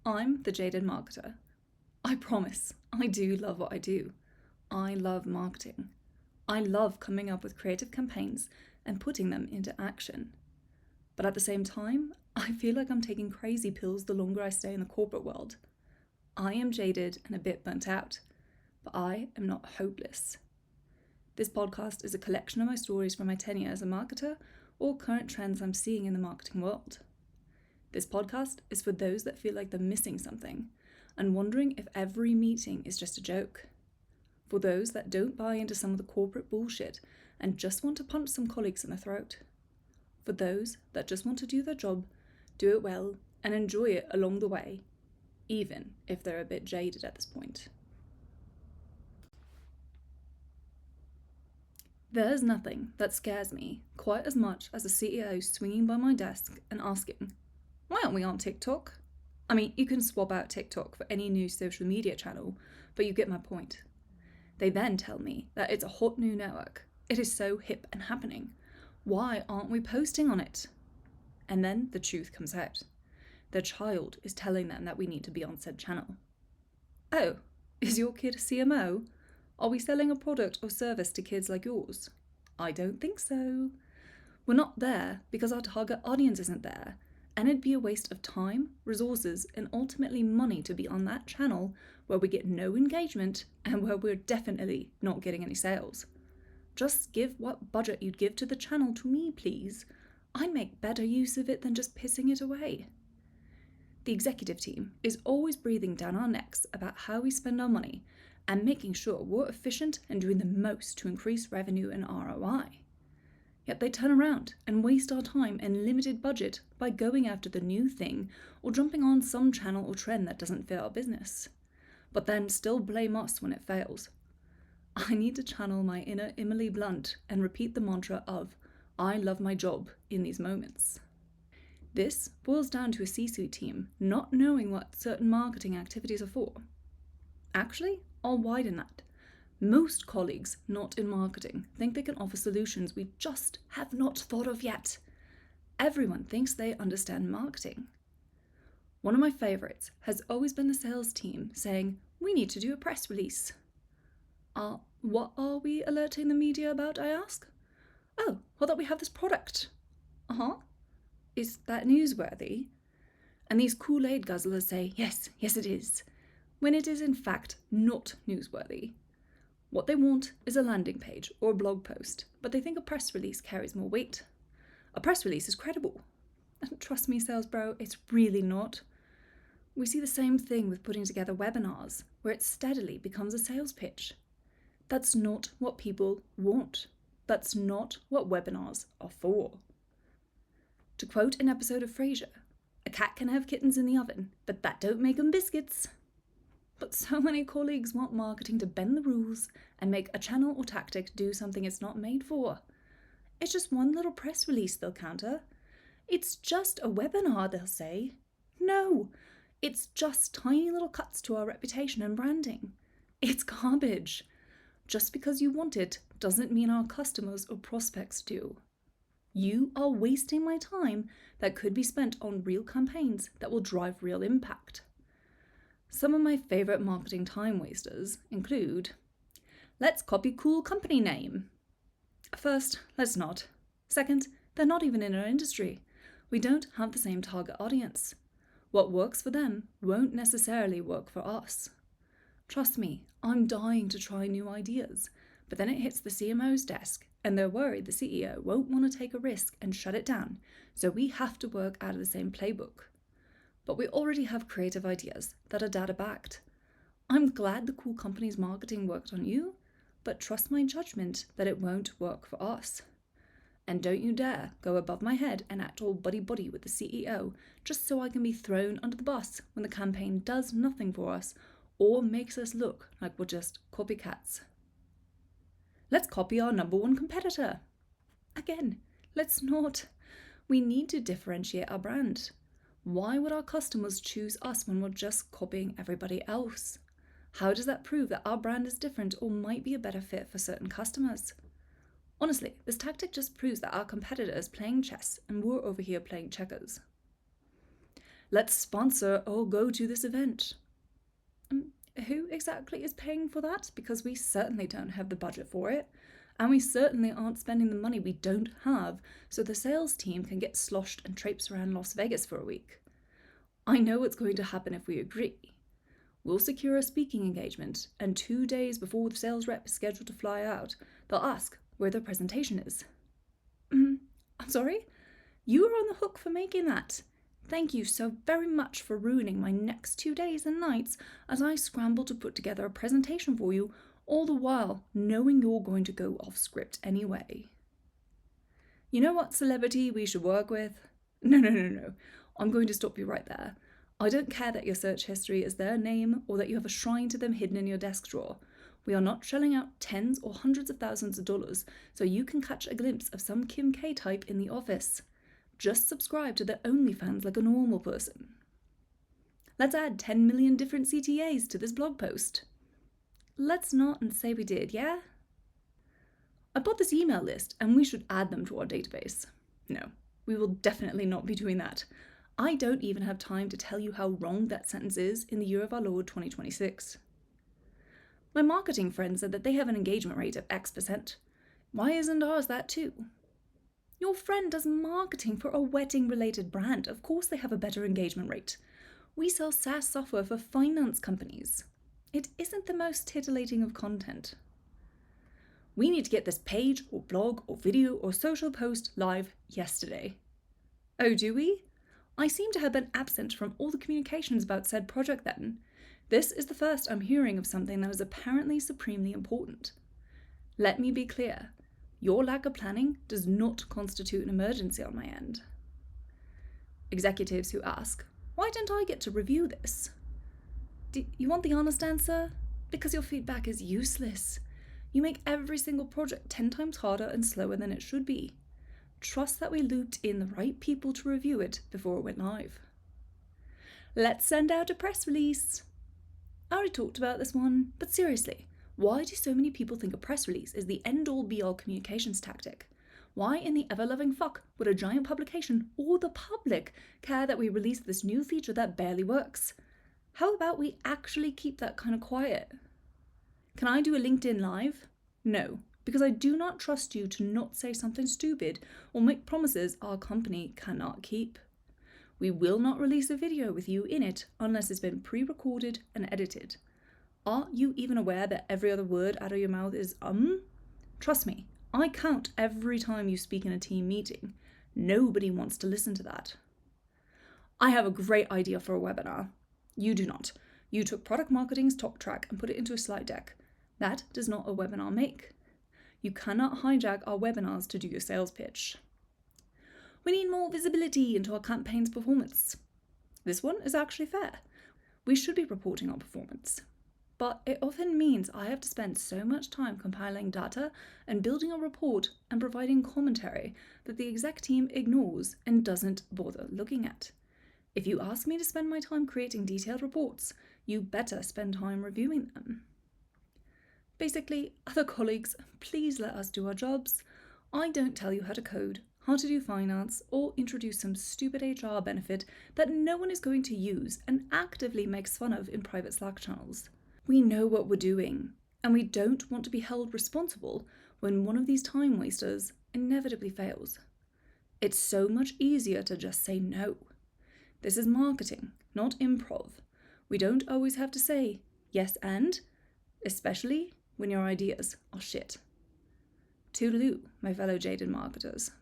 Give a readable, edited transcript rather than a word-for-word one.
I'm the Jaded Marketer. I promise, I do love what I do. I love marketing. I love coming up with creative campaigns and putting them into action. But at the same time, I feel like I'm taking crazy pills the longer I stay in the corporate world. I am jaded and a bit burnt out, but I am not hopeless. This podcast is a collection of my stories from my tenure as a marketer or current trends I'm seeing in the marketing world. This podcast is for those that feel like they're missing something and wondering if every meeting is just a joke. For those that don't buy into some of the corporate bullshit and just want to punch some colleagues in the throat. For those that just want to do their job, do it well, and enjoy it along the way, even if they're a bit jaded at this point. There's nothing that scares me quite as much as a CEO swinging by my desk and asking, "Why aren't we on TikTok?" I mean, you can swap out TikTok for any new social media channel, but you get my point. They then tell me that it's a hot new network. It is so hip and happening. Why aren't we posting on it? And then the truth comes out. Their child is telling them that we need to be on said channel. Oh, is your kid a CMO? Are we selling a product or service to kids like yours? I don't think so. We're not there because our target audience isn't there, and it'd be a waste of time, resources, and ultimately money to be on that channel where we get no engagement and where we're definitely not getting any sales. Just give what budget you'd give to the channel to me, please. I'd make better use of it than just pissing it away. The executive team is always breathing down our necks about how we spend our money and making sure we're efficient and doing the most to increase revenue and ROI. Yet they turn around and waste our time and limited budget by going after the new thing or jumping on some channel or trend that doesn't fit our business, but then still blame us when it fails. I need to channel my inner Emily Blunt and repeat the mantra of, "I love my job" in these moments. This boils down to a C-suite team not knowing what certain marketing activities are for. Actually, I'll widen that. Most colleagues not in marketing think they can offer solutions we just have not thought of yet. Everyone thinks they understand marketing. One of my favourites has always been the sales team saying, "We need to do a press release." What are we alerting the media about, I ask? "Oh, well, that we have this product." Is that newsworthy? And these Kool-Aid guzzlers say, yes, it is, when it is in fact not newsworthy. What they want is a landing page or a blog post, but they think a press release carries more weight. A press release is credible. And trust me, sales bro, it's really not. We see the same thing with putting together webinars, where it steadily becomes a sales pitch. That's not what people want. That's not what webinars are for. To quote an episode of Frasier, "A cat can have kittens in the oven, but that don't make 'em biscuits." But so many colleagues want marketing to bend the rules and make a channel or tactic do something it's not made for. It's just one little press release, they'll counter. It's just a webinar, they'll say. No, it's just tiny little cuts to our reputation and branding. It's garbage. Just because you want it doesn't mean our customers or prospects do. You are wasting my time that could be spent on real campaigns that will drive real impact. Some of my favourite marketing time wasters include, "Let's copy cool company name." First, let's not. Second, they're not even in our industry. We don't have the same target audience. What works for them won't necessarily work for us. Trust me, I'm dying to try new ideas, but then it hits the CMO's desk and they're worried the CEO won't want to take a risk and shut it down, so we have to work out of the same playbook. But we already have creative ideas that are data-backed. I'm glad the cool company's marketing worked on you, but trust my judgment that it won't work for us. And don't you dare go above my head and act all buddy-buddy with the CEO just so I can be thrown under the bus when the campaign does nothing for us or makes us look like we're just copycats. Let's copy our number one competitor. Again, let's not. We need to differentiate our brand. Why would our customers choose us when we're just copying everybody else? How does that prove that our brand is different or might be a better fit for certain customers? Honestly, this tactic just proves that our competitor is playing chess and we're over here playing checkers. let's sponsor or go to this event. Who exactly is paying for that? Because we certainly don't have the budget for it. And we certainly aren't spending the money we don't have so the sales team can get sloshed and traipse around Las Vegas for a week. I know what's going to happen if we agree. We'll secure a speaking engagement, and 2 days before the sales rep is scheduled to fly out, they'll ask where their presentation is. I'm sorry? You are on the hook for making that. Thank you so very much for ruining my next 2 days and nights as I scramble to put together a presentation for you, all the while knowing you're going to go off script anyway. You know what celebrity we should work with? No. I'm going to stop you right there. I don't care that your search history is their name or that you have a shrine to them hidden in your desk drawer. We are not shelling out tens or hundreds of thousands of dollars so you can catch a glimpse of some Kim K type in the office. Just subscribe to their OnlyFans like a normal person. Let's add 10 million different CTAs to this blog post. Let's not and say we did, yeah? I bought this email list and we should add them to our database. No, we will definitely not be doing that. I don't even have time to tell you how wrong that sentence is in the year of our Lord 2026. My marketing friend said that they have an engagement rate of X%. Why isn't ours that too? Your friend does marketing for a wedding-related brand. Of course they have a better engagement rate. We sell SaaS software for finance companies. It isn't the most titillating of content. We need to get this page or blog or video or social post live yesterday. Oh, do we? I seem to have been absent from all the communications about said project then. This is the first I'm hearing of something that is apparently supremely important. Let me be clear. Your lack of planning does not constitute an emergency on my end. Executives who ask, why don't I get to review this? Do you want the honest answer? Because your feedback is useless. You make every single project 10 times harder and slower than it should be. Trust that we looped in the right people to review it before it went live. Let's send out a press release. I already talked about this one, but seriously, why do so many people think a press release is the end-all be-all communications tactic? Why in the ever-loving fuck would a giant publication or the public care that we release this new feature that barely works? How about we actually keep that kind of quiet? Can I do a LinkedIn Live? No, because I do not trust you to not say something stupid or make promises our company cannot keep. We will not release a video with you in it unless it's been pre-recorded and edited. Are you even aware that every other word out of your mouth is Trust me, I count every time you speak in a team meeting. Nobody wants to listen to that. I have a great idea for a webinar. You do not. You took product marketing's talk track and put it into a slide deck. That does not a webinar make. You cannot hijack our webinars to do your sales pitch. We need more visibility into our campaign's performance. This one is actually fair. We should be reporting on performance. But it often means I have to spend so much time compiling data and building a report and providing commentary that the exec team ignores and doesn't bother looking at. If you ask me to spend my time creating detailed reports, you better spend time reviewing them. Basically, other colleagues, please let us do our jobs. I don't tell you how to code, how to do finance, or introduce some stupid HR benefit that no one is going to use and actively makes fun of in private Slack channels. We know what we're doing, and we don't want to be held responsible when one of these time wasters inevitably fails. It's so much easier to just say no. This is marketing, not improv. We don't always have to say yes and, especially when your ideas are shit. Toodaloo, my fellow jaded marketers.